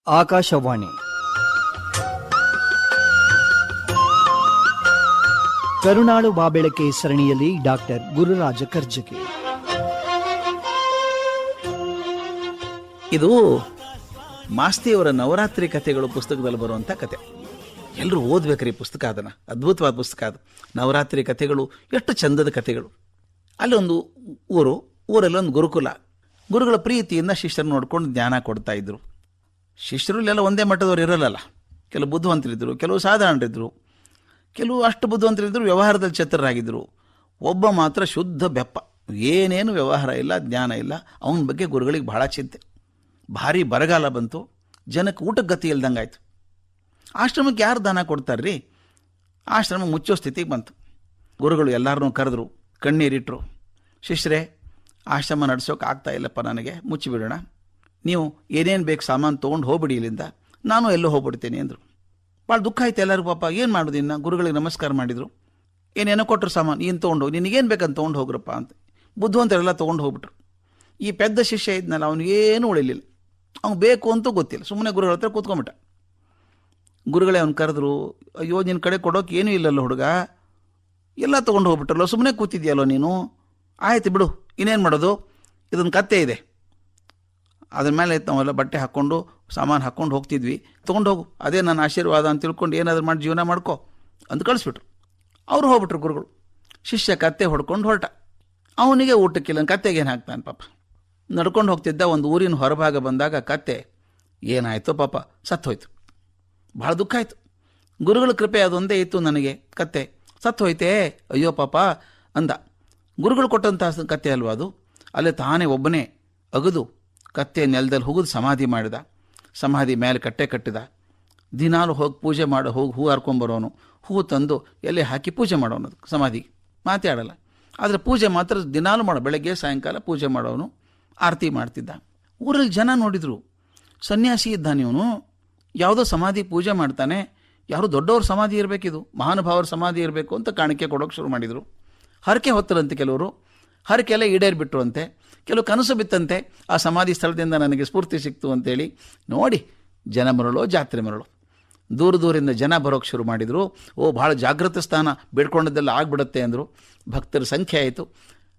ಆಕಾಶವಾಣಿ ಕರುನಾಡು ಬಾಬೆಳಕೆ ಸರಣಿಯಲ್ಲಿ ಡಾಕ್ಟರ್ ಗುರುರಾಜ ಕರ್ಜಗಿ. ಇದು ಮಾಸ್ತಿಯವರ ನವರಾತ್ರಿ ಕಥೆಗಳು ಪುಸ್ತಕದಲ್ಲಿ ಬರುವಂಥ ಕತೆ. ಎಲ್ಲರೂ ಓದ್ಬೇಕ್ರಿ ಪುಸ್ತಕ. ಅದನ್ನು ಅದ್ಭುತವಾದ ಪುಸ್ತಕ ಅದು. ನವರಾತ್ರಿ ಕಥೆಗಳು ಎಷ್ಟು ಚಂದದ ಕಥೆಗಳು. ಅಲ್ಲೊಂದು ಊರಲ್ಲಿ ಒಂದು ಗುರುಕುಲ. ಗುರುಗಳ ಪ್ರೀತಿಯಿಂದ ಶಿಷ್ಯರು ನೋಡ್ಕೊಂಡು ಜ್ಞಾನ ಕೊಡ್ತಾ ಇದ್ರು. ಶಿಷ್ಯರಲ್ಲೆಲ್ಲ ಒಂದೇ ಮಟ್ಟದವ್ರು ಇರಲ್ಲ. ಕೆಲವು ಬುದ್ಧಿವಂತರಿದ್ದರು, ಕೆಲವು ಸಾಧಾರಣರಿದ್ದರು, ಕೆಲವು ಅಷ್ಟು ಬುದ್ಧಿವಂತರಿದ್ದರು, ವ್ಯವಹಾರದಲ್ಲಿ ಛತ್ರರಾಗಿದ್ದರು. ಒಬ್ಬ ಮಾತ್ರ ಶುದ್ಧ ಬೆಪ್ಪ, ಏನೇನು ವ್ಯವಹಾರ ಇಲ್ಲ, ಜ್ಞಾನ ಇಲ್ಲ. ಅವನ ಬಗ್ಗೆ ಗುರುಗಳಿಗೆ ಭಾಳ ಚಿಂತೆ. ಭಾರಿ ಬರಗಾಲ ಬಂತು, ಜನಕ್ಕೆ ಊಟಕ್ಕೆ ಗತಿ ಇಲ್ದಂಗೆ ಆಯಿತು. ಆಶ್ರಮಕ್ಕೆ ಯಾರು ದಾನ ಕೊಡ್ತಾರ್ರಿ? ಆಶ್ರಮ ಮುಚ್ಚೋ ಸ್ಥಿತಿಗೆ ಬಂತು. ಗುರುಗಳು ಎಲ್ಲರನ್ನೂ ಕರೆದ್ರು, ಕಣ್ಣೀರಿಟ್ಟರು. ಶಿಷ್ಯರೇ, ಆಶ್ರಮ ನಡೆಸೋಕೆ ಆಗ್ತಾ ಇಲ್ಲಪ್ಪ, ನನಗೆ ಮುಚ್ಚಿಬಿಡೋಣ. ನೀವು ಏನೇನು ಬೇಕು ಸಾಮಾನು ತೊಗೊಂಡು ಹೋಗ್ಬಿಡಿ ಇಲ್ಲಿಂದ, ನಾನು ಎಲ್ಲೋ ಹೋಗ್ಬಿಡ್ತೇನೆ ಅಂದರು. ಭಾಳ ದುಃಖ ಆಯ್ತು ಎಲ್ಲರಿಗೂ. ಪಾಪ ಏನು ಮಾಡೋದು ಇನ್ನು? ಗುರುಗಳಿಗೆ ನಮಸ್ಕಾರ ಮಾಡಿದರು. ಏನೇನೋ ಕೊಟ್ಟರು ಸಾಮಾನು, ಏನು ತೊಗೊಂಡು ಹೋಗಿ, ನಿನಗೇನು ಬೇಕಂತ ತೊಗೊಂಡು ಹೋಗ್ರಪ್ಪ ಅಂತ. ಬುದ್ಧಿವಂತರೆಲ್ಲ ತೊಗೊಂಡು ಹೋಗ್ಬಿಟ್ರು. ಈ ಪೆದ್ದ ಶಿಷ್ಯ ಇದ್ನಲ್ಲ, ಅವನಿಗೇನು ಉಳಿಲಿಲ್ಲ. ಅವ್ನು ಬೇಕು ಅಂತೂ ಗೊತ್ತಿಲ್ಲ, ಸುಮ್ಮನೆ ಗುರುಗಳ ಹತ್ರ ಕೂತ್ಕೊಂಬಿಟ್ಟ. ಗುರುಗಳೇ ಅವ್ನು ಕರೆದ್ರು, ಅಯ್ಯೋ ನಿನ್ನ ಕಡೆ ಕೊಡೋಕೆ ಏನೂ ಇಲ್ಲಲ್ಲ ಹುಡುಗ, ಎಲ್ಲ ತೊಗೊಂಡು ಹೋಗ್ಬಿಟ್ರಲ್ಲೋ, ಸುಮ್ಮನೆ ಕೂತಿದ್ಯಲ್ಲೋ ನೀನು. ಆಯ್ತು ಬಿಡು, ಇನ್ನೇನು ಮಾಡೋದು, ಇದೊಂದು ಕತ್ತೆ ಇದೆ, ಅದ್ರ ಮೇಲೆ ನಾವೆಲ್ಲ ಬಟ್ಟೆ ಹಾಕ್ಕೊಂಡು ಸಾಮಾನು ಹಾಕ್ಕೊಂಡು ಹೋಗ್ತಿದ್ವಿ, ತೊಗೊಂಡು ಹೋಗು, ಅದೇ ನನ್ನ ಆಶೀರ್ವಾದ ಅಂತ ತಿಳ್ಕೊಂಡು ಏನಾದರೂ ಮಾಡಿ ಜೀವನ ಮಾಡ್ಕೊ ಅಂತ ಕಳಿಸ್ಬಿಟ್ರು. ಅವರು ಹೋಗ್ಬಿಟ್ರು ಗುರುಗಳು. ಶಿಷ್ಯ ಕತ್ತೆ ಹೊಡ್ಕೊಂಡು ಹೊರಟ. ಅವನಿಗೆ ಊಟಕ್ಕಿಲ್ಲ, ಕತ್ತೆಗೆ ಏನು ಹಾಕ್ತಾನೆ ಪಾಪ. ನಡ್ಕೊಂಡು ಹೋಗ್ತಿದ್ದ. ಒಂದು ಊರಿನ ಹೊರಭಾಗ ಬಂದಾಗ ಕತ್ತೆ ಏನಾಯಿತೋ ಪಾಪ ಸತ್ತೋಯ್ತು. ಭಾಳ ದುಃಖ ಆಯಿತು. ಗುರುಗಳ ಕೃಪೆ ಅದೊಂದೇ ಇತ್ತು ನನಗೆ, ಕತ್ತೆ ಸತ್ತೋಯ್ತೇ, ಅಯ್ಯೋ ಪಾಪ ಅಂದ. ಗುರುಗಳು ಕೊಟ್ಟಂಥ ಕತ್ತೆ ಅಲ್ವಾ ಅದು. ಅಲ್ಲೇ ತಾನೇ ಒಬ್ಬನೇ ಅಗದು ಕತ್ತೆ ನೆಲದಲ್ಲಿ ಹೋಗಿದು ಸಮಾಧಿ ಮಾಡಿದ. ಸಮಾಧಿ ಮೇಲೆ ಕಟ್ಟೆ ಕಟ್ಟಿದ. ದಿನಾಲು ಹೋಗಿ ಪೂಜೆ ಮಾಡೋ, ಹೋಗಿ ಹೂ ಹರ್ಕೊಂಬರೋನು, ಹೂ ತಂದು ಎಲೆ ಹಾಕಿ ಪೂಜೆ ಮಾಡೋನು. ಸಮಾಧಿಗೆ ಮಾತಾಡಲ್ಲ, ಆದರೆ ಪೂಜೆ ಮಾತ್ರ ದಿನಾಲು ಮಾಡೋ, ಬೆಳಗ್ಗೆ ಸಾಯಂಕಾಲ ಪೂಜೆ ಮಾಡೋನು, ಆರತಿ ಮಾಡ್ತಿದ್ದ. ಊರಲ್ಲಿ ಜನ ನೋಡಿದರು, ಸನ್ಯಾಸಿ ಇದ್ದಾನೆ ಇವನು, ಯಾವುದೋ ಸಮಾಧಿ ಪೂಜೆ ಮಾಡ್ತಾನೆ, ಯಾರು ದೊಡ್ಡವ್ರ ಸಮಾಧಿ ಇರಬೇಕಿದು, ಮಹಾನುಭಾವರ ಸಮಾಧಿ ಇರಬೇಕು ಅಂತ ಕಾಣಿಕೆ ಕೊಡೋಕೆ ಶುರು ಮಾಡಿದರು. ಹರಕೆ ಹೊತ್ತರಂತೆ ಕೆಲವರು, ಹರಕೆ ಎಲ್ಲ ಈಡೇರಿಬಿಟ್ರು ಅಂತೆ. ಕೆಲವು ಕನಸು ಬಿತ್ತಂತೆ, ಆ ಸಮಾಧಿ ಸ್ಥಳದಿಂದ ನನಗೆ ಸ್ಫೂರ್ತಿ ಸಿಕ್ತು ಅಂತೇಳಿ. ನೋಡಿ, ಜನ ಮರಳು ಜಾತ್ರೆ ಮರಳು. ದೂರದಿಂದ ಜನ ಬರೋಕ್ಕೆ ಶುರು ಮಾಡಿದರು. ಓ, ಭಾಳ ಜಾಗೃತ ಸ್ಥಾನ, ಬೇಡ್ಕೊಂಡದ್ದೆಲ್ಲ ಆಗಿಬಿಡುತ್ತೆ ಅಂದರು. ಭಕ್ತರ ಸಂಖ್ಯೆ ಆಯಿತು.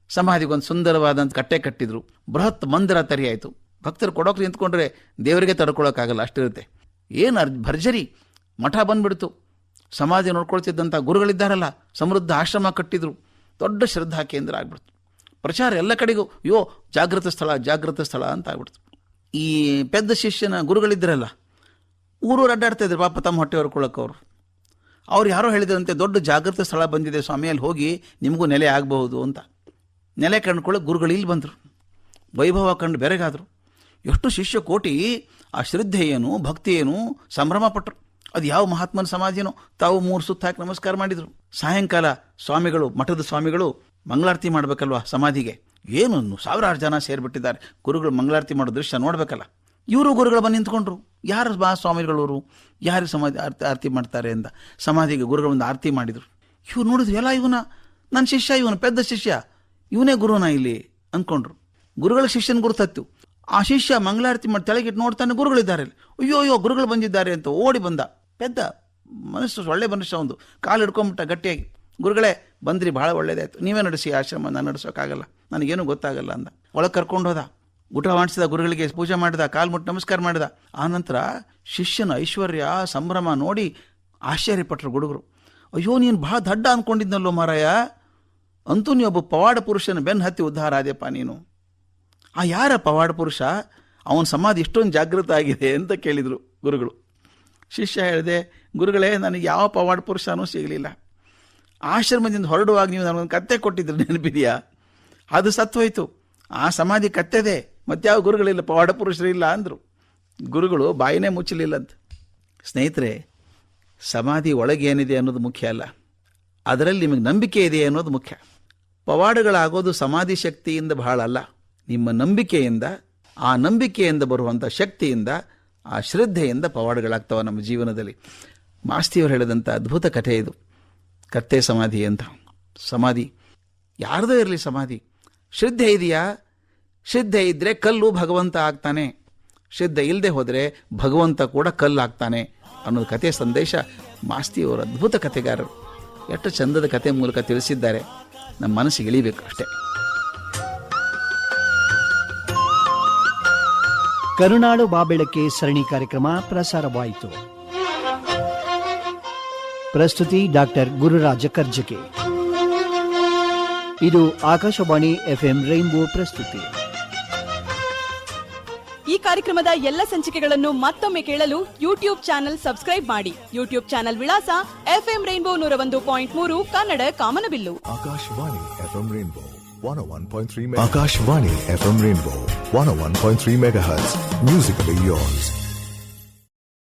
ಸಮಾಧಿಗೊಂದು ಸುಂದರವಾದಂಥ ಕಟ್ಟೆ ಕಟ್ಟಿದ್ರು. ಬೃಹತ್ ಮಂದಿರ ತರಿ ಆಯಿತು. ಭಕ್ತರು ಕೊಡೋಕೆ ನಿಂತ್ಕೊಂಡ್ರೆ ದೇವರಿಗೆ ತಡ್ಕೊಳಕ್ಕಾಗಲ್ಲ, ಅಷ್ಟಿರುತ್ತೆ. ಏನು ಭರ್ಜರಿ ಮಠ ಬಂದುಬಿಡ್ತು. ಸಮಾಧಿ ನೋಡ್ಕೊಳ್ತಿದ್ದಂಥ ಗುರುಗಳಿದ್ದಾರಲ್ಲ, ಸಮೃದ್ಧ ಆಶ್ರಮ ಕಟ್ಟಿದ್ರು. ದೊಡ್ಡ ಶ್ರದ್ಧಾ ಕೇಂದ್ರ ಆಗ್ಬಿಡ್ತು. ಪ್ರಚಾರ ಎಲ್ಲ ಕಡೆಗೂ, ಅಯ್ಯೋ ಜಾಗೃತ ಸ್ಥಳ, ಜಾಗೃತ ಸ್ಥಳ ಅಂತ ಆಗ್ಬಿಡ್ತು. ಈ ಪೆದ್ದ ಶಿಷ್ಯನ ಗುರುಗಳಿದ್ದರಲ್ಲ, ಊರೂರು ಅಡ್ಡಾಡ್ತಾಯಿದ್ರು ಪಾಪ ತಮ್ಮ ಹೊಟ್ಟೆ ಹೊರ್ಕೊಳ್ಳೋಕೆ. ಅವ್ರು ಯಾರೋ ಹೇಳಿದ್ರಂತೆ, ದೊಡ್ಡ ಜಾಗೃತ ಸ್ಥಳ ಬಂದಿದೆ ಸ್ವಾಮಿ, ಅಲ್ಲಿ ಹೋಗಿ ನಿಮಗೂ ನೆಲೆ ಆಗಬಹುದು ಅಂತ. ನೆಲೆ ಕಂಡುಕೊಳ್ಳೋಕೆ ಗುರುಗಳು ಇಲ್ಲಿ ಬಂದರು. ವೈಭವ ಕಂಡು ಬೆರಗಾದರು. ಎಷ್ಟು ಶಿಷ್ಯ ಕೋಟಿ ಆ ಶ್ರದ್ಧೆ ಏನು, ಭಕ್ತಿ ಏನು, ಸಂಭ್ರಮ ಪಟ್ಟರು. ಅದು ಯಾವ ಮಹಾತ್ಮನ ಸಮಾಧಿನೋ ತಾವು 3 ಸುತ್ತ ಹಾಕಿ ನಮಸ್ಕಾರ ಮಾಡಿದರು. ಸಾಯಂಕಾಲ ಸ್ವಾಮಿಗಳು, ಮಠದ ಸ್ವಾಮಿಗಳು ಮಂಗಳಾರತಿ ಮಾಡಬೇಕಲ್ವ ಸಮಾಧಿಗೆ. ಏನು ಸಾವಿರಾರು ಜನ ಸೇರಿಬಿಟ್ಟಿದ್ದಾರೆ. ಗುರುಗಳು ಮಂಗಳಾರತಿ ಮಾಡೋ ದೃಶ್ಯ ನೋಡಬೇಕಲ್ಲ. ಇವರು ಗುರುಗಳು ಬಂದು ನಿಂತ್ಕೊಂಡ್ರು. ಯಾರು ಸ್ವಾಮಿಗಳವರು, ಯಾರು ಸಮಾಧಿ ಆರತಿ ಮಾಡ್ತಾರೆ ಅಂತ ಸಮಾಧಿಗೆ ಗುರುಗಳು ಒಂದು ಆರತಿ ಮಾಡಿದರು. ಇವ್ರು ನೋಡಿದ್ರು, ಎಲ್ಲ ಇವನ ನನ್ನ ಶಿಷ್ಯ, ಇವನು ಪೆದ್ದ ಶಿಷ್ಯ, ಇವನೇ ಗುರುನ ಇಲ್ಲಿ ಅಂದ್ಕೊಂಡ್ರು. ಗುರುಗಳ ಶಿಷ್ಯನ ಗುರುತತ್ತು. ಆ ಶಿಷ್ಯ ಮಂಗಳಾರತಿ ಮಾಡಿ ತೆಳಗಿಟ್ಟು ನೋಡ್ತಾನೆ, ಗುರುಗಳಿದ್ದಾರೆ. ಅಯ್ಯೋ ಅಯ್ಯೋ ಗುರುಗಳು ಬಂದಿದ್ದಾರೆ ಅಂತ ಓಡಿ ಬಂದ. ಪೆದ್ದ ಮನಸ್ಸು, ಒಳ್ಳೆ ಮನುಷ್ಯ, ಒಂದು ಕಾಲು ಹಿಡ್ಕೊಂಬಿಟ್ಟ ಗಟ್ಟಿಯಾಗಿ. ಗುರುಗಳೇ ಬಂದ್ರಿ, ಭಾಳ ಒಳ್ಳೇದಾಯ್ತು, ನೀವೇ ನಡೆಸಿ ಆಶ್ರಮ, ನಾನು ನಡೆಸೋಕ್ಕಾಗಲ್ಲ, ನನಗೇನು ಗೊತ್ತಾಗಲ್ಲ ಅಂದ. ಒಳಗೆ ಕರ್ಕೊಂಡು ಹೋದ, ಊಟ ಮಾಡಿಸಿದ, ಗುರುಗಳಿಗೆ ಪೂಜೆ ಮಾಡಿದ, ಕಾಲು ಮುಟ್ಟು ನಮಸ್ಕಾರ ಮಾಡಿದ. ಆನಂತರ ಶಿಷ್ಯನ ಐಶ್ವರ್ಯ ಸಂಭ್ರಮ ನೋಡಿ ಆಶ್ಚರ್ಯಪಟ್ಟರು ಗುರುಗಳು. ಅಯ್ಯೋ ನೀನು ಭಾಳ ದಡ್ಡ ಅಂದ್ಕೊಂಡಿದ್ನಲ್ಲೋ ಮಾರಾಯ, ಅಂತೂ ನೀವೊಬ್ಬ ಪವಾಡ ಪುರುಷನ ಬೆನ್ನು ಹತ್ತಿ ಉದ್ಧಾರ ಆದ್ಯಪ್ಪ ನೀನು. ಆ ಯಾರ ಪವಾಡ ಪುರುಷ, ಅವನ ಸಮಾಧಿ ಇಷ್ಟೊಂದು ಜಾಗೃತ ಆಗಿದೆ ಅಂತ ಕೇಳಿದರು ಗುರುಗಳು. ಶಿಷ್ಯ ಹೇಳಿದೆ, ಗುರುಗಳೇ ನನಗೆ ಯಾವ ಪವಾಡ ಪುರುಷನೂ ಸಿಗಲಿಲ್ಲ. ಆಶ್ರಮದಿಂದ ಹೊರಡುವಾಗ ನೀವು ನನಗೊಂದು ಕತ್ತೆ ಕೊಟ್ಟಿದ್ರು, ನೆನಪಿದೆಯಾ? ಅದು ಸತ್ತೋಯ್ತು. ಆ ಸಮಾಧಿ ಕತ್ತೆದೆ, ಮತ್ಯಾವ ಗುರುಗಳಿಲ್ಲ, ಪವಾಡ ಪುರುಷರಿಲ್ಲ ಅಂದರು. ಗುರುಗಳು ಬಾಯಿನೇ ಮುಚ್ಚಲಿಲ್ಲಂತ. ಸ್ನೇಹಿತರೆ, ಸಮಾಧಿ ಒಳಗೆ ಏನಿದೆ ಅನ್ನೋದು ಮುಖ್ಯ ಅಲ್ಲ, ಅದರಲ್ಲಿ ನಿಮಗೆ ನಂಬಿಕೆ ಇದೆ ಅನ್ನೋದು ಮುಖ್ಯ. ಪವಾಡಗಳಾಗೋದು ಸಮಾಧಿ ಶಕ್ತಿಯಿಂದ ಬಹಳ ಅಲ್ಲ, ನಿಮ್ಮ ನಂಬಿಕೆಯಿಂದ, ಆ ನಂಬಿಕೆಯಿಂದ ಬರುವಂಥ ಶಕ್ತಿಯಿಂದ, ಆ ಶ್ರದ್ಧೆಯಿಂದ ಪವಾಡಗಳಾಗ್ತವೆ ನಮ್ಮ ಜೀವನದಲ್ಲಿ. ಮಾಸ್ತಿಯವರು ಹೇಳಿದಂಥ ಅದ್ಭುತ ಕಥೆ ಇದು, ಕತ್ತೆ ಸಮಾಧಿ ಅಂತ. ಸಮಾಧಿ ಯಾರ್ದೋ ಇರಲಿ, ಸಮಾಧಿ ಶ್ರದ್ಧೆ ಇದೆಯಾ? ಶ್ರದ್ಧೆ ಇದ್ದರೆ ಕಲ್ಲು ಭಗವಂತ ಆಗ್ತಾನೆ. ಶ್ರದ್ಧೆ ಇಲ್ಲದೆ ಹೋದರೆ ಭಗವಂತ ಕೂಡ ಕಲ್ಲಾಗ್ತಾನೆ ಅನ್ನೋದು ಕಥೆಯ ಸಂದೇಶ ಮಾಸ್ತಿಯವರು ಅದ್ಭುತ ಕಥೆಗಾರರು. ಎಷ್ಟು ಚಂದದ ಕಥೆ ಮೂಲಕ ತಿಳಿಸಿದ್ದಾರೆ, ನಮ್ಮ ಮನಸ್ಸಿಗೆ ಇಳಿಬೇಕು ಅಷ್ಟೇ. ಕರುನಾಡು ಬಾಬೆಳಕೆ ಸರಣಿ ಕಾರ್ಯಕ್ರಮ ಪ್ರಸಾರವಾಯಿತು. ಪ್ರಸ್ತುತಿ ಡಾಕ್ಟರ್ ಗುರುರಾಜ ಕರ್ಜಗಿ. ಇದು ಆಕಾಶವಾಣಿ FM ರೈನ್ಬೋ ಪ್ರಸ್ತುತಿ. ಈ ಕಾರ್ಯಕ್ರಮದ ಎಲ್ಲ ಸಂಚಿಕೆಗಳನ್ನು ಮತ್ತೊಮ್ಮೆ ಕೇಳಲು ಯೂಟ್ಯೂಬ್ ಚಾನೆಲ್ ಸಬ್ಸ್ಕ್ರೈಬ್ ಮಾಡಿ. ಯೂಟ್ಯೂಬ್ ಚಾನೆಲ್ ವಿಳಾಸ FM ರೈನ್ಬೋ 101.3 ಕನ್ನಡ ಕಾಮನಬಿಲ್ಲು. Akashvani FM rainbow 101.3 Akashvani FM rainbow 101.3 MHz. Musically yours.